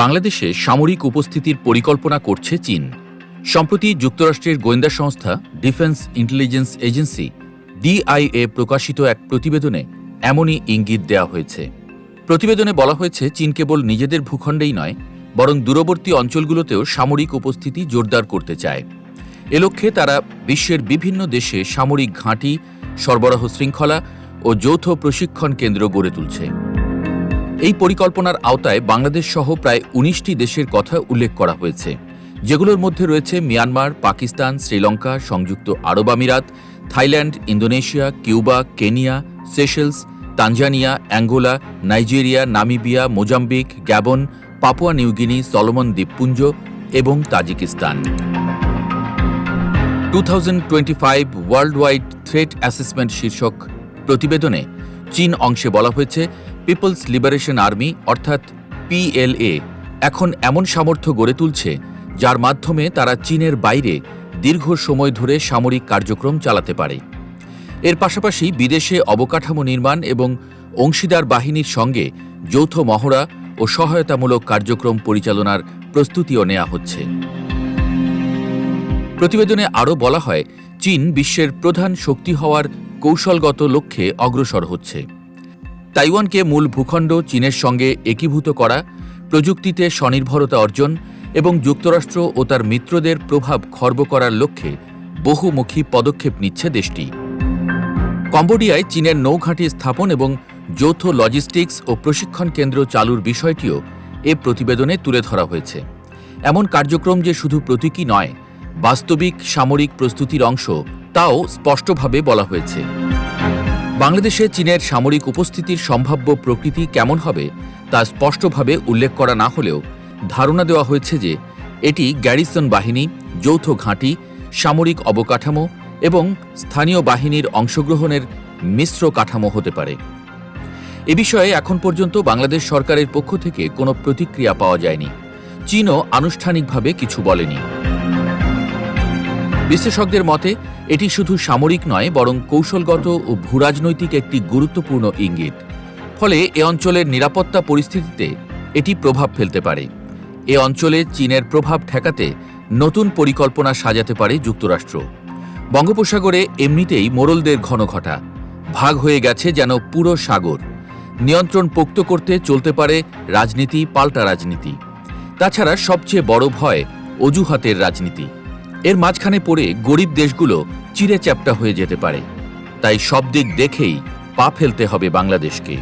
বাংলাদেশে সামরিক উপস্থিতির পরিকল্পনা করছে চীন। সম্প্রতি যুক্তরাষ্ট্রের গোয়েন্দা সংস্থা ডিফেন্স ইন্টেলিজেন্স এজেন্সি ডিআইএ প্রকাশিত এক প্রতিবেদনে এমনই ইঙ্গিত দেওয়া হয়েছে। প্রতিবেদনে বলা হয়েছে, চীন কেবল নিজেদের ভূখণ্ডেই নয়, বরং দূরবর্তী অঞ্চলগুলোতেও সামরিক উপস্থিতি জোরদার করতে চায়। এ লক্ষ্যে তারা বিশ্বের বিভিন্ন দেশে সামরিক ঘাঁটি, সরবরাহ শৃঙ্খলা ও যৌথ প্রশিক্ষণ কেন্দ্র গড়ে তুলছে। এই পরিকল্পনার আওতায় বাংলাদেশ সহ প্রায় ১৯টি দেশের কথা উল্লেখ করা হয়েছে, যেগুলোর মধ্যে রয়েছে মিয়ানমার, পাকিস্তান, শ্রীলঙ্কা, সংযুক্ত আরব আমিরাত, Thailand, Indonesia, Cuba, Kenya, Seychelles, Tanzania, Angola, Nigeria, Namibia, Mozambique, Gabon, Papua New Guinea, Solomon দ্বীপপুঞ্জ এবং Tajikistan. 2025 world wide threat assessment শীর্ষক প্রতিবেদনে চীন অংশে বলা হয়েছে, পিপলস লিবারেশন আর্মি অর্থাৎ পিএলএ এখন এমন সামর্থ্য গড়ে তুলছে যার মাধ্যমে তারা চীনের বাইরে দীর্ঘ সময় ধরে সামরিক কার্যক্রম চালাতে পারে। এর পাশাপাশি বিদেশে অবকাঠামো নির্মাণ এবং অংশীদার বাহিনীর সঙ্গে যৌথ মহড়া ও সহায়তামূলক কার্যক্রম পরিচালনার প্রস্তুতিও নেওয়া হচ্ছে। প্রতিবেদনে আরও বলা হয়, চীন বিশ্বের প্রধান শক্তি হওয়ার কৌশলগত লক্ষ্যে অগ্রসর হচ্ছে। তাইওয়ানকে মূল ভূখণ্ড চীনের সঙ্গে একীভূত করা, প্রযুক্তিতে স্বনির্ভরতা অর্জন এবং যুক্তরাষ্ট্র ও তার মিত্রদের প্রভাব খর্ব করার লক্ষ্যে বহুমুখী পদক্ষেপ নিচ্ছে দেশটি। কম্বোডিয়ায় চীনের নৌঘাঁটি স্থাপন এবং যৌথ লজিস্টিক্স ও প্রশিক্ষণ কেন্দ্র চালুর বিষয়টিও এ প্রতিবেদনে তুলে ধরা হয়েছে। এমন কার্যক্রম যে শুধু প্রতীকী নয়, বাস্তবিক সামরিক প্রস্তুতির অংশ, তাও স্পষ্টভাবে বলা হয়েছে। বাংলাদেশে চীনের সামরিক উপস্থিতির সম্ভাব্য প্রকৃতি কেমন হবে তা স্পষ্টভাবে উল্লেখ করা না হলেও ধারণা দেওয়া হয়েছে যে এটি গ্যারিসন বাহিনী, যৌথ ঘাঁটি, সামরিক অবকাঠামো এবং স্থানীয় বাহিনীর অংশগ্রহণের মিশ্র কাঠামো হতে পারে। এ বিষয়ে এখন পর্যন্ত বাংলাদেশ সরকারের পক্ষ থেকে কোনো প্রতিক্রিয়া পাওয়া যায়নি। চীনও আনুষ্ঠানিকভাবে কিছু বলেনি। বিশ্লেষকদের মতে এটি শুধু সামরিক নয়, বরং কৌশলগত ও ভূরাজনৈতিক একটি গুরুত্বপূর্ণ ইঙ্গিত। ফলে এ অঞ্চলের নিরাপত্তা পরিস্থিতিতে এটি প্রভাব ফেলতে পারে। এ অঞ্চলে চীনের প্রভাব ঠেকাতে নতুন পরিকল্পনা সাজাতে পারে যুক্তরাষ্ট্র। বঙ্গোপসাগরে এমনিতেই মোড়লদের ঘনঘটা, ভাগ হয়ে গেছে যেন পুরো সাগর। নিয়ন্ত্রণ পোক্ত করতে চলতে পারে রাজনীতি, পাল্টা রাজনীতি। তাছাড়া সবচেয়ে বড় ভয় অজুহাতের রাজনীতি। এর মাঝখানে পড়ে গরিব দেশগুলো চিঁড়ে চ্যাপ্টা হয়ে যেতে পারে। তাই সব দিক দেখেই পা ফেলতে হবে বাংলাদেশকে।